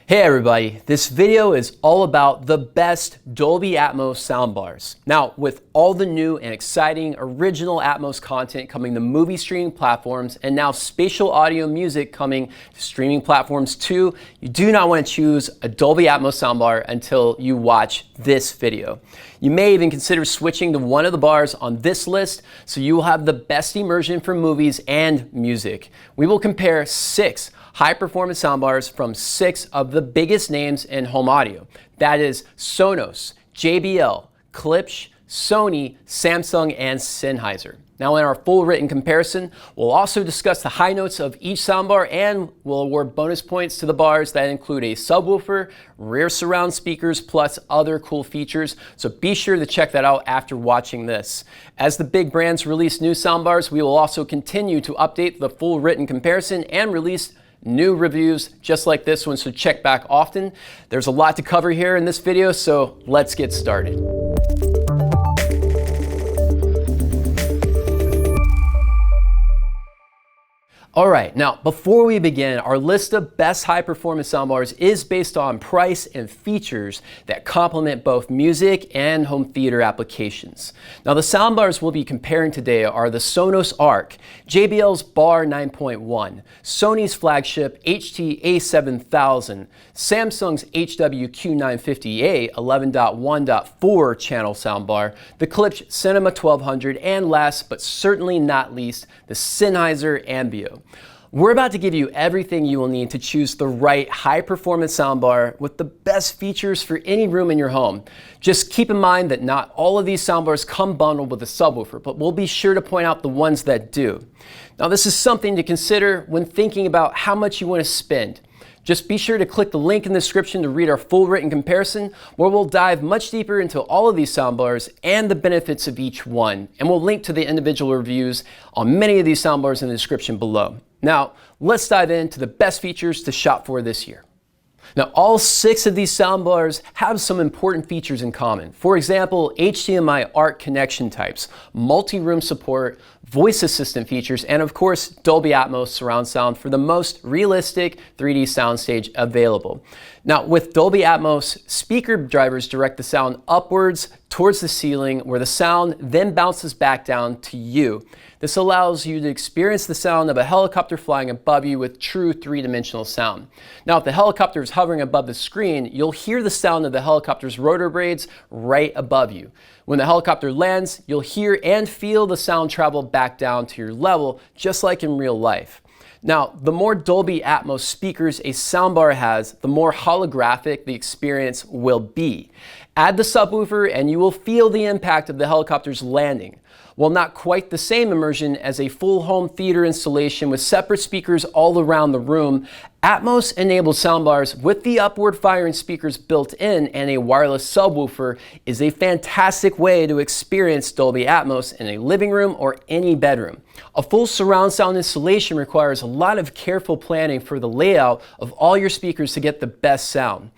Hey everybody, this video is all about the best Dolby Atmos soundbars. Now, with all the new and exciting original Atmos content coming to movie streaming platforms and now spatial audio music coming to streaming platforms too, you do not want to choose a Dolby Atmos soundbar until you watch this video. You may even consider switching to one of the bars on this list so you will have the best immersion for movies and music. We will compare 6 high-performance soundbars from 6 of the biggest names in home audio. That is Sonos, JBL, Klipsch, Sony, Samsung, and Sennheiser. Now in our full written comparison, we'll also discuss the high notes of each soundbar and we'll award bonus points to the bars that include a subwoofer, rear surround speakers, plus other cool features. So be sure to check that out after watching this. As the big brands release new soundbars, we will also continue to update the full written comparison and release new reviews just like this one, so check back often. There's a lot to cover here in this video, so let's get started. All right, now before we begin, our list of best high-performance soundbars is based on price and features that complement both music and home theater applications. Now the soundbars we'll be comparing today are the Sonos Arc, JBL's Bar 9.1, Sony's flagship HT-7000, Samsung's HWQ950A 11.1.4 channel soundbar, the Klipsch Cinema 1200, and last but certainly not least, the Sennheiser Ambeo. We're about to give you everything you will need to choose the right high-performance soundbar with the best features for any room in your home. Just keep in mind that not all of these soundbars come bundled with a subwoofer, but we'll be sure to point out the ones that do. Now this is something to consider when thinking about how much you want to spend. Just be sure to click the link in the description to read our full written comparison, where we'll dive much deeper into all of these soundbars and the benefits of each one. And we'll link to the individual reviews on many of these soundbars in the description below. Now, let's dive into the best features to shop for this year. Now, all 6 of these soundbars have some important features in common. For example, HDMI ARC connection types, multi-room support, voice assistant features, and of course, Dolby Atmos surround sound for the most realistic 3D soundstage available. Now, with Dolby Atmos, speaker drivers direct the sound upwards towards the ceiling, where the sound then bounces back down to you. This allows you to experience the sound of a helicopter flying above you with true 3-dimensional sound. Now, if the helicopter is hovering above the screen, you'll hear the sound of the helicopter's rotor blades right above you. When the helicopter lands, you'll hear and feel the sound travel back down to your level, just like in real life. Now, the more Dolby Atmos speakers a soundbar has, the more holographic the experience will be. Add the subwoofer and you will feel the impact of the helicopter's landing. While not quite the same immersion as a full home theater installation with separate speakers all around the room, Atmos-enabled soundbars with the upward firing speakers built in and a wireless subwoofer is a fantastic way to experience Dolby Atmos in a living room or any bedroom. A full surround sound installation requires a lot of careful planning for the layout of all your speakers to get the best sound.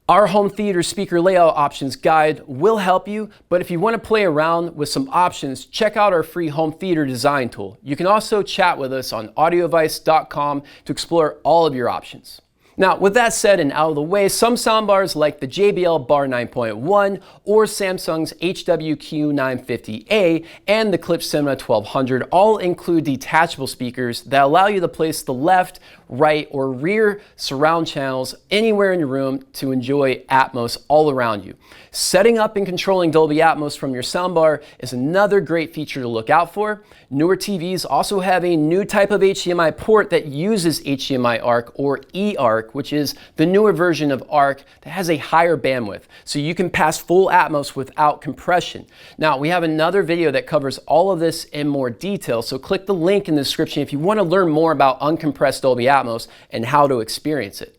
Our home theater speaker layout options guide will help you, but if you want to play around with some options, check out our free home theater design tool. You can also chat with us on audioadvice.com to explore all of your options. Now, with that said and out of the way, some soundbars like the JBL Bar 9.1 or Samsung's HWQ950A and the Klipsch Cinema 1200 all include detachable speakers that allow you to place the left, right, or rear surround channels anywhere in your room to enjoy Atmos all around you. Setting up and controlling Dolby Atmos from your soundbar is another great feature to look out for. Newer TVs also have a new type of HDMI port that uses HDMI ARC or eARC, which is the newer version of ARC that has a higher bandwidth, so you can pass full Atmos without compression. Now, we have another video that covers all of this in more detail, so click the link in the description if you want to learn more about uncompressed Dolby Atmos and how to experience it.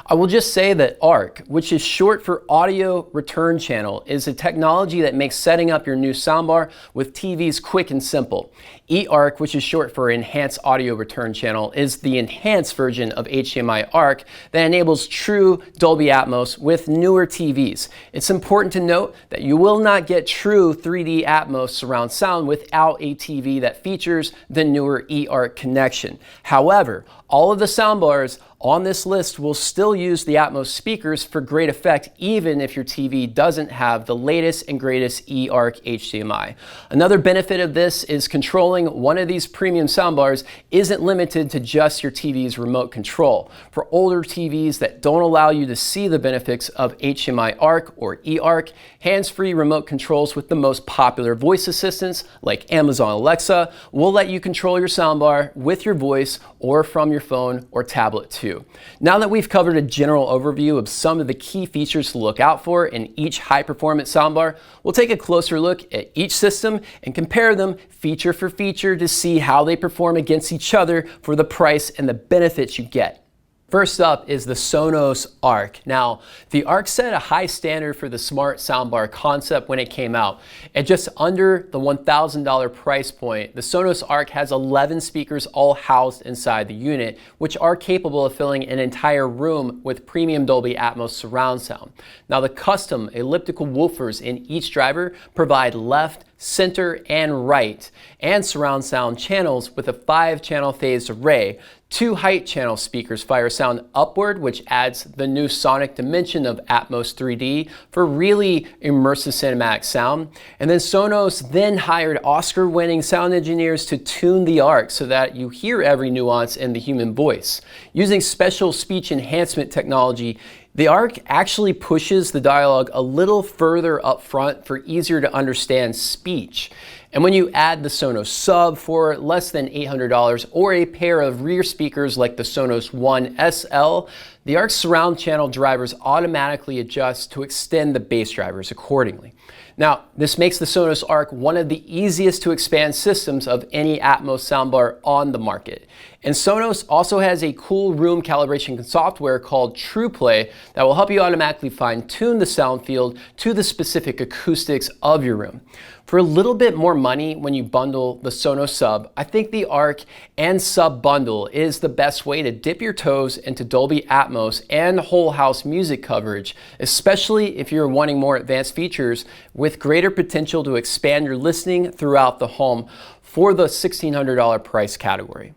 I will just say that ARC, which is short for Audio Return Channel, is a technology that makes setting up your new soundbar with TVs quick and simple. eARC, which is short for Enhanced Audio Return Channel, is the enhanced version of HDMI ARC that enables true Dolby Atmos with newer TVs. It's important to note that you will not get true 3D Atmos surround sound without a TV that features the newer eARC connection. However, all of the soundbars on this list will still use the Atmos speakers for great effect, even if your TV doesn't have the latest and greatest eARC HDMI. Another benefit of this is controlling one of these premium soundbars isn't limited to just your TV's remote control. For older TVs that don't allow you to see the benefits of HDMI ARC or eARC, hands-free remote controls with the most popular voice assistants like Amazon Alexa will let you control your soundbar with your voice or from your phone or tablet too. Now that we've covered a general overview of some of the key features to look out for in each high-performance soundbar, we'll take a closer look at each system and compare them feature for feature to see how they perform against each other for the price and the benefits you get. First up is the Sonos Arc. Now, the Arc set a high standard for the smart soundbar concept when it came out. At just under the $1,000 price point, the Sonos Arc has 11 speakers all housed inside the unit, which are capable of filling an entire room with premium Dolby Atmos surround sound. Now, the custom elliptical woofers in each driver provide left, center, and right, and surround sound channels with a 5-channel phased array. 2 height channel speakers fire sound upward, which adds the new sonic dimension of Atmos 3D for really immersive cinematic sound. And then Sonos then hired Oscar-winning sound engineers to tune the Arc so that you hear every nuance in the human voice. Using special speech enhancement technology, the Arc actually pushes the dialogue a little further up front for easier to understand speech. And when you add the Sonos Sub for less than $800 or a pair of rear speakers like the Sonos One SL, the Arc surround channel drivers automatically adjust to extend the bass drivers accordingly. Now, this makes the Sonos Arc one of the easiest to expand systems of any Atmos soundbar on the market. And Sonos also has a cool room calibration software called TruePlay that will help you automatically fine-tune the sound field to the specific acoustics of your room. For a little bit more money when you bundle the Sonos Sub, I think the Arc and Sub bundle is the best way to dip your toes into Dolby Atmos and whole house music coverage, especially if you're wanting more advanced features with greater potential to expand your listening throughout the home for the $1,600 price category.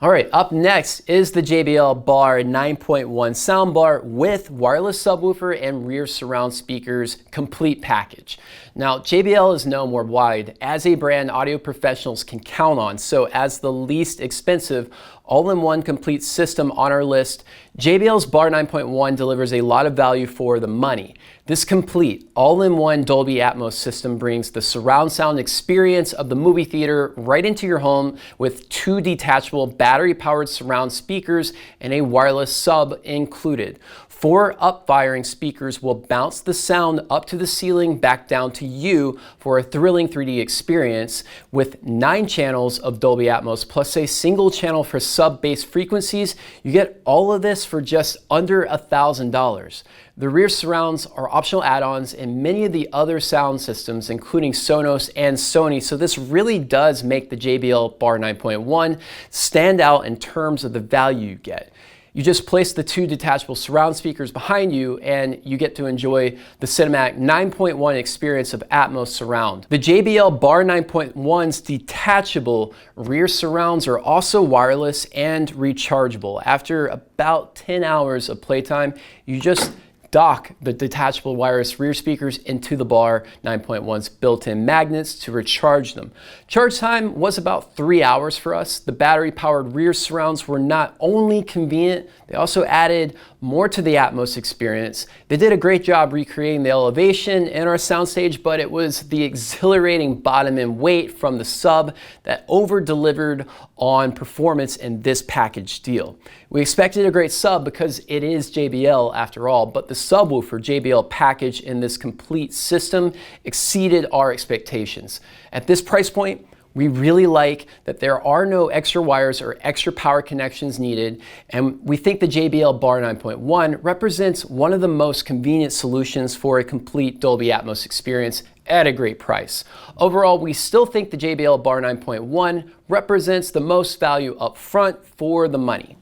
All right, up next is the JBL Bar 9.1 soundbar with wireless subwoofer and rear surround speakers complete package. Now, JBL is known worldwide as a brand audio professionals can count on, so as the least expensive all-in-one complete system on our list, JBL's Bar 9.1 delivers a lot of value for the money. This complete all-in-one Dolby Atmos system brings the surround sound experience of the movie theater right into your home with 2 detachable battery-powered surround speakers and a wireless sub included. 4 up-firing speakers will bounce the sound up to the ceiling back down to you for a thrilling 3D experience with 9 channels of Dolby Atmos plus a single channel for sub-bass frequencies. You get all of this for just under $1,000. The rear surrounds are optional add-ons in many of the other sound systems, including Sonos and Sony, so this really does make the JBL Bar 9.1 stand out in terms of the value you get. You just place the 2 detachable surround speakers behind you and you get to enjoy the cinematic 9.1 experience of Atmos surround. The JBL Bar 9.1's detachable rear surrounds are also wireless and rechargeable. After about 10 hours of playtime, you just dock the detachable wireless rear speakers into the Bar 9.1's built-in magnets to recharge them. Charge time was about 3 hours for us. The battery-powered rear surrounds were not only convenient, they also added more to the Atmos experience. They did a great job recreating the elevation in our soundstage, but it was the exhilarating bottom end weight from the sub that over-delivered on performance in this package deal. We expected a great sub because it is JBL after all, but the subwoofer JBL package in this complete system exceeded our expectations. At this price point, we really like that there are no extra wires or extra power connections needed, and we think the JBL Bar 9.1 represents one of the most convenient solutions for a complete Dolby Atmos experience at a great price. Overall, we still think the JBL Bar 9.1 represents the most value up front for the money.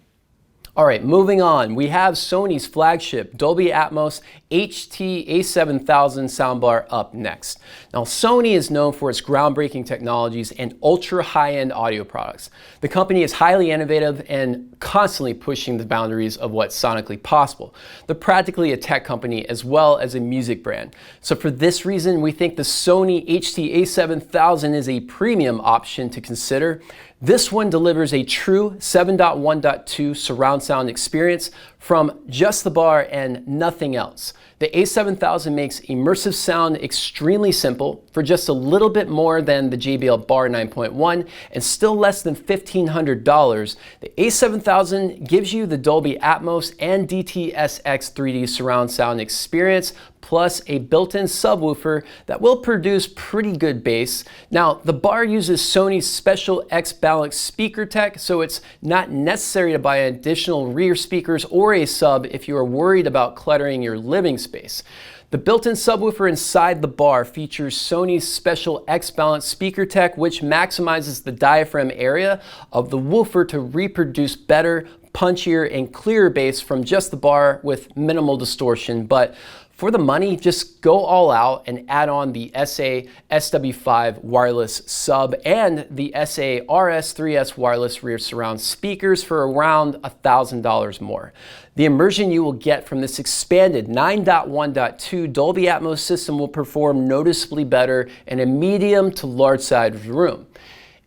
All right, moving on, we have Sony's flagship Dolby Atmos HT-7000 soundbar up next. Now, Sony is known for its groundbreaking technologies and ultra high-end audio products. The company is highly innovative and constantly pushing the boundaries of what's sonically possible. They're practically a tech company as well as a music brand. So for this reason, we think the Sony HT-7000 is a premium option to consider. This one delivers a true 7.1.2 surround sound experience from just the bar and nothing else. The A7000 makes immersive sound extremely simple for just a little bit more than the JBL Bar 9.1 and still less than $1,500. The A7000 gives you the Dolby Atmos and DTS:X 3D surround sound experience, plus a built-in subwoofer that will produce pretty good bass. Now, the Bar uses Sony's special X-Balance speaker tech, so it's not necessary to buy additional rear speakers or a sub if you are worried about cluttering your living space. The built-in subwoofer inside the Bar features Sony's special X-Balance speaker tech, which maximizes the diaphragm area of the woofer to reproduce better, punchier, and clearer bass from just the Bar with minimal distortion. But for the money, just go all out and add on the SA SW5 wireless sub and the SA RS3S wireless rear surround speakers for around $1,000 more. The immersion you will get from this expanded 9.1.2 Dolby Atmos system will perform noticeably better in a medium to large size room.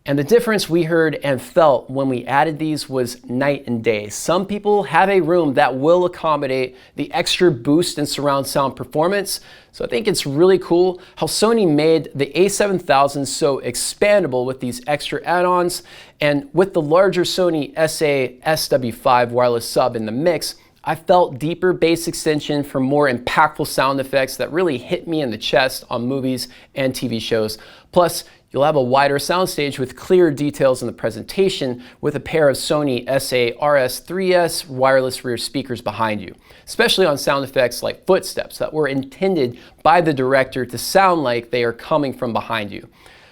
And the difference we heard and felt when we added these was night and day. Some people have a room that will accommodate the extra boost in surround sound performance. So I think it's really cool how Sony made the A7000 so expandable with these extra add-ons. And with the larger Sony SA SW5 wireless sub in the mix, I felt deeper bass extension for more impactful sound effects that really hit me in the chest on movies and TV shows. Plus, you'll have a wider soundstage with clearer details in the presentation with a pair of Sony SA RS3S wireless rear speakers behind you, especially on sound effects like footsteps that were intended by the director to sound like they are coming from behind you.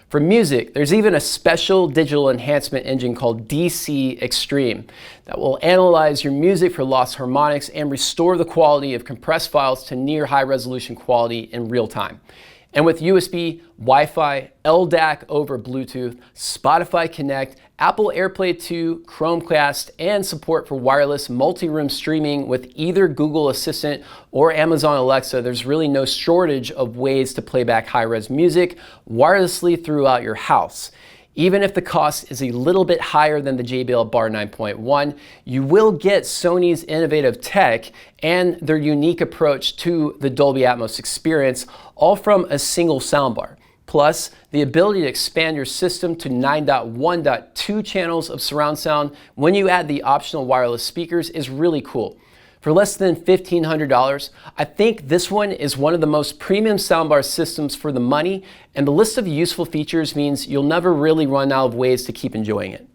For music, there's even a special digital enhancement engine called DC Extreme that will analyze your music for lost harmonics and restore the quality of compressed files to near high resolution quality in real time. And with USB, Wi-Fi, LDAC over Bluetooth, Spotify Connect, Apple AirPlay 2, Chromecast, and support for wireless multi-room streaming with either Google Assistant or Amazon Alexa, there's really no shortage of ways to play back high-res music wirelessly throughout your house. Even if the cost is a little bit higher than the JBL Bar 9.1, you will get Sony's innovative tech and their unique approach to the Dolby Atmos experience, all from a single soundbar. Plus, the ability to expand your system to 9.1.2 channels of surround sound when you add the optional wireless speakers is really cool. For less than $1,500, I think this one is one of the most premium soundbar systems for the money, and the list of useful features means you'll never really run out of ways to keep enjoying it.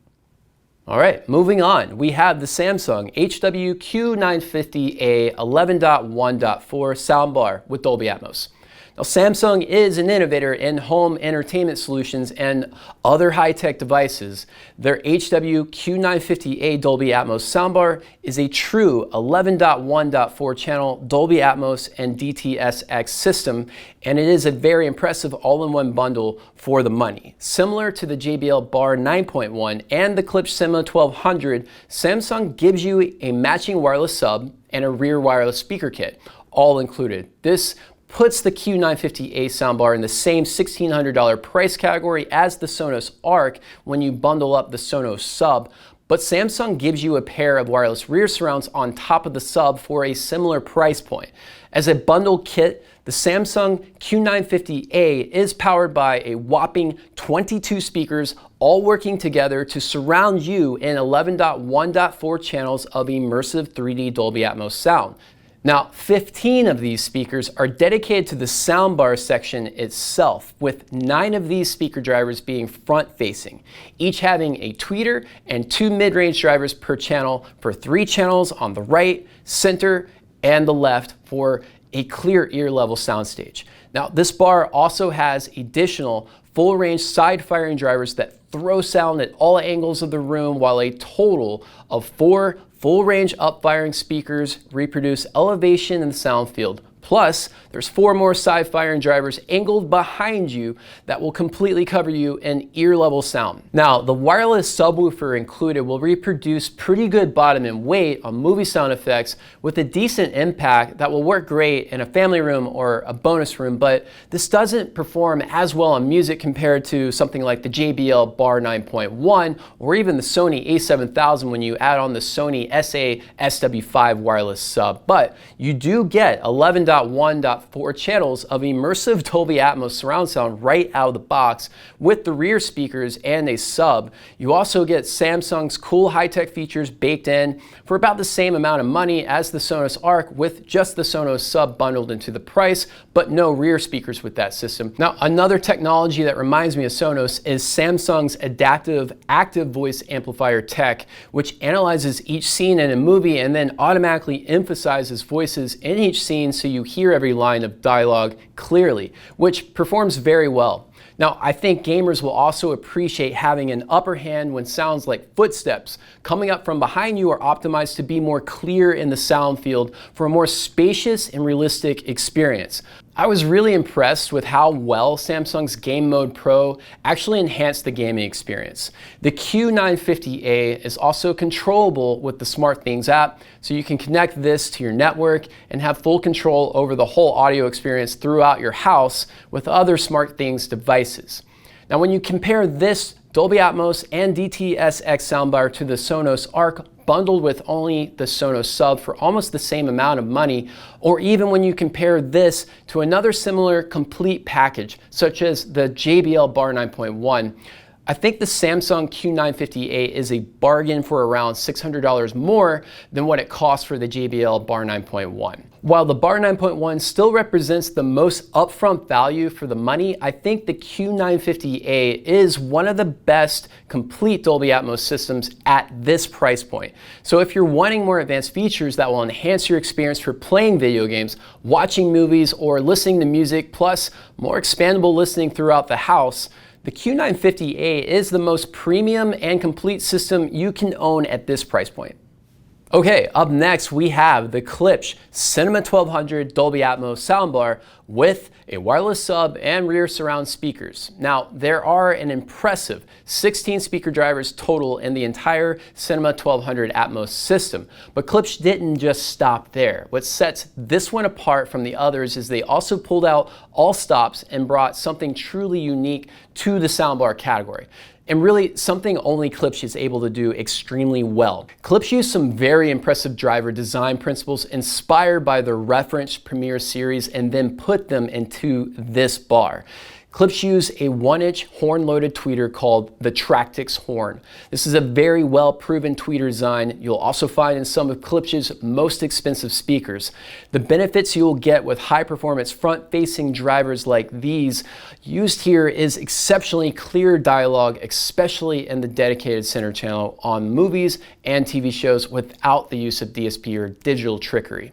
All right, moving on, we have the Samsung HW-Q950A 11.1.4 soundbar with Dolby Atmos. Now, Samsung is an innovator in home entertainment solutions and other high-tech devices. Their HW-Q950A Dolby Atmos soundbar is a true 11.1.4 channel Dolby Atmos and DTS:X system, and it is a very impressive all-in-one bundle for the money. Similar to the JBL Bar 9.1 and the Klipsch Cinema 1200, Samsung gives you a matching wireless sub and a rear wireless speaker kit, all included. This puts the Q950A soundbar in the same $1,600 price category as the Sonos Arc when you bundle up the Sonos sub, but Samsung gives you a pair of wireless rear surrounds on top of the sub for a similar price point. As a bundled kit, the Samsung Q950A is powered by a whopping 22 speakers, all working together to surround you in 11.1.4 channels of immersive 3D Dolby Atmos sound. Now, 15 of these speakers are dedicated to the soundbar section itself, with 9 of these speaker drivers being front-facing, each having a tweeter and 2 mid-range drivers per channel for 3 channels on the right, center, and the left for a clear ear-level soundstage. Now, this bar also has additional full-range side-firing drivers that throw sound at all angles of the room, while a total of 4 full range up-firing speakers reproduce elevation in the sound field. Plus, there's 4 more side-firing drivers angled behind you that will completely cover you in ear-level sound. Now, the wireless subwoofer included will reproduce pretty good bottom and weight on movie sound effects with a decent impact that will work great in a family room or a bonus room, but this doesn't perform as well on music compared to something like the JBL Bar 9.1 or even the Sony HT-7000 when you add on the Sony SA-SW5 wireless sub. But you do get 11.1.4 channels of immersive Dolby Atmos surround sound right out of the box with the rear speakers and a sub. You also get Samsung's cool high-tech features baked in for about the same amount of money as the Sonos Arc with just the Sonos sub bundled into the price, but no rear speakers with that system. Now, another technology that reminds me of Sonos is Samsung's adaptive active voice amplifier tech, which analyzes each scene in a movie and then automatically emphasizes voices in each scene so you hear every line of dialogue clearly, which performs very well. Now, I think gamers will also appreciate having an upper hand when sounds like footsteps coming up from behind you are optimized to be more clear in the sound field for a more spacious and realistic experience. I was really impressed with how well Samsung's Game Mode Pro actually enhanced the gaming experience. The Q950A is also controllable with the SmartThings app, so you can connect this to your network and have full control over the whole audio experience throughout your house with other SmartThings devices. Now, when you compare this Dolby Atmos and DTS:X soundbar to the Sonos Arc bundled with only the Sonos sub for almost the same amount of money, or even when you compare this to another similar complete package, such as the JBL Bar 9.1, I think the Samsung Q950A is a bargain for around $600 more than what it costs for the JBL Bar 9.1. While the Bar 9.1 still represents the most upfront value for the money, I think the Q950A is one of the best complete Dolby Atmos systems at this price point. So if you're wanting more advanced features that will enhance your experience for playing video games, watching movies, or listening to music, plus more expandable listening throughout the house, the Q950A is the most premium and complete system you can own at this price point. Okay, up next we have the Klipsch Cinema 1200 Dolby Atmos soundbar with a wireless sub and rear surround speakers. Now, there are an impressive 16 speaker drivers total in the entire Cinema 1200 Atmos system, but Klipsch didn't just stop there. What sets this one apart from the others is they also pulled out all stops and brought something truly unique to the soundbar category. And really something only Klipsch is able to do extremely well. Klipsch used some very impressive driver design principles inspired by the reference Premiere series and then put them into this bar. Klipsch used a 1-inch horn-loaded tweeter called the Tractix horn. This is a very well-proven tweeter design you'll also find in some of Klipsch's most expensive speakers. The benefits you'll get with high-performance front-facing drivers like these used here is exceptionally clear dialogue, especially in the dedicated center channel on movies and TV shows without the use of DSP or digital trickery.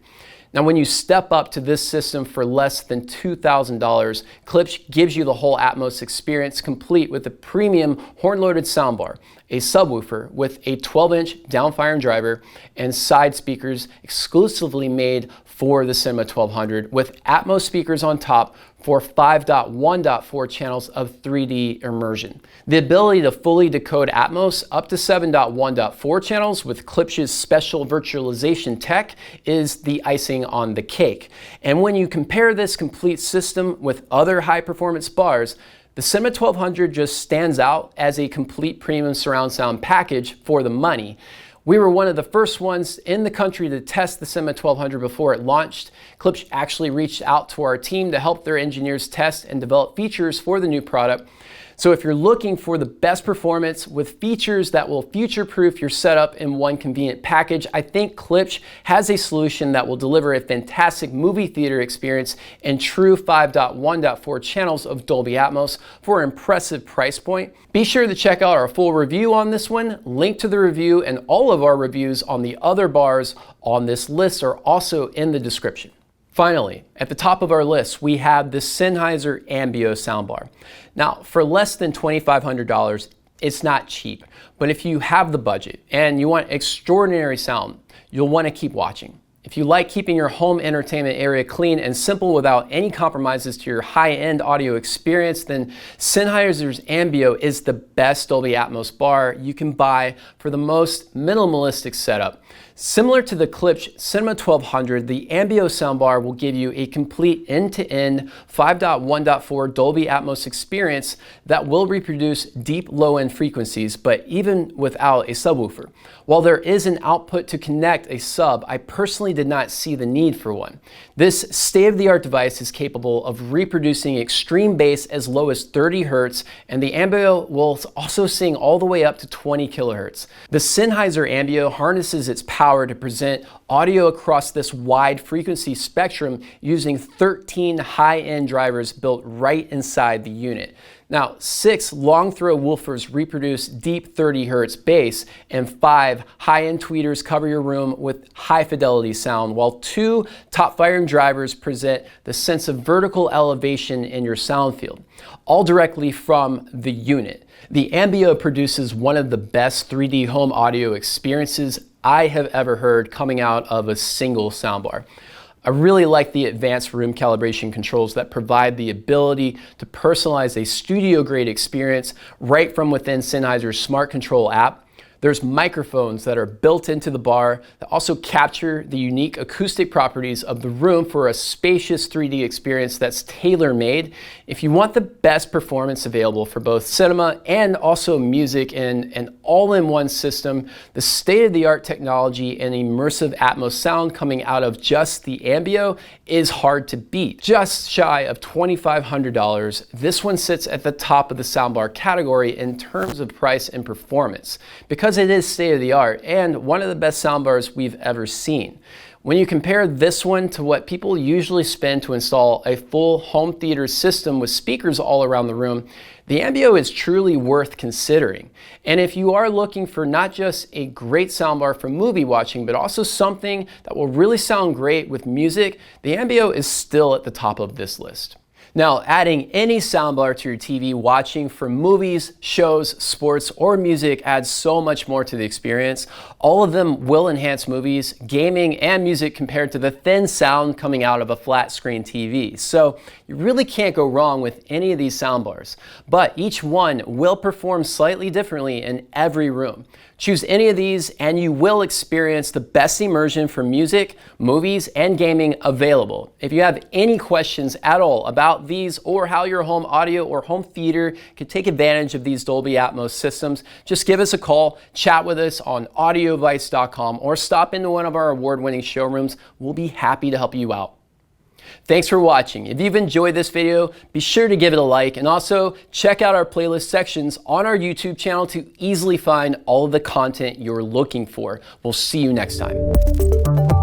Now, when you step up to this system for less than $2,000, Klipsch gives you the whole Atmos experience complete with a premium horn-loaded soundbar, a subwoofer with a 12-inch downfiring driver, and side speakers exclusively made for the Cinema 1200 with Atmos speakers on top for 5.1.4 channels of 3D immersion. The ability to fully decode Atmos up to 7.1.4 channels with Klipsch's special virtualization tech is the icing on the cake. And when you compare this complete system with other high-performance bars, the Cinema 1200 just stands out as a complete premium surround sound package for the money. We were one of the first ones in the country to test the Cinema 1200 before it launched. Klipsch actually reached out to our team to help their engineers test and develop features for the new product. So if you're looking for the best performance with features that will future-proof your setup in one convenient package, I think Klipsch has a solution that will deliver a fantastic movie theater experience and true 5.1.4 channels of Dolby Atmos for an impressive price point. Be sure to check out our full review on this one. Link to the review and all of our reviews on the other bars on this list are also in the description. Finally, at the top of our list, we have the Sennheiser Ambeo soundbar. Now, for less than $2,500, it's not cheap. But if you have the budget and you want extraordinary sound, you'll want to keep watching. If you like keeping your home entertainment area clean and simple without any compromises to your high-end audio experience, then Sennheiser's Ambeo is the best Dolby Atmos bar you can buy for the most minimalistic setup. Similar to the Klipsch Cinema 1200, the Ambeo soundbar will give you a complete end-to-end 5.1.4 Dolby Atmos experience that will reproduce deep low-end frequencies, but even without a subwoofer. While there is an output to connect a sub, I personally did not see the need for one. This state-of-the-art device is capable of reproducing extreme bass as low as 30 Hz, and the Ambeo will also sing all the way up to 20 kHz. The Sennheiser Ambeo harnesses its power to present audio across this wide frequency spectrum using 13 high-end drivers built right inside the unit. Now, 6 long-throw woofers reproduce deep 30 Hz bass, and 5 high-end tweeters cover your room with high-fidelity sound, while 2 top-firing drivers present the sense of vertical elevation in your sound field, all directly from the unit. The Ambeo produces one of the best 3D home audio experiences I have ever heard coming out of a single soundbar. I really like the advanced room calibration controls that provide the ability to personalize a studio-grade experience right from within Sennheiser's Smart Control app. There's microphones that are built into the bar that also capture the unique acoustic properties of the room for a spacious 3D experience that's tailor-made. If you want the best performance available for both cinema and also music in an all-in-one system, the state-of-the-art technology and immersive Atmos sound coming out of just the Ambeo is hard to beat. Just shy of $2,500, this one sits at the top of the soundbar category in terms of price and performance, because it is state-of-the-art and one of the best soundbars we've ever seen. When you compare this one to what people usually spend to install a full home theater system with speakers all around the room, the Ambeo is truly worth considering. And if you are looking for not just a great soundbar for movie watching, but also something that will really sound great with music, the Ambeo is still at the top of this list. Now, adding any soundbar to your TV watching for movies, shows, sports, or music adds so much more to the experience. All of them will enhance movies, gaming, and music compared to the thin sound coming out of a flat screen TV. So you really can't go wrong with any of these soundbars, but each one will perform slightly differently in every room. Choose any of these and you will experience the best immersion for music, movies, and gaming available. If you have any questions at all about these or how your home audio or home theater can take advantage of these Dolby Atmos systems, just give us a call, chat with us on audiovice.com, or stop into one of our award-winning showrooms. We'll be happy to help you out. Thanks for watching. If you've enjoyed this video, be sure to give it a like, and also check out our playlist sections on our YouTube channel to easily find all of the content you're looking for. We'll see you next time.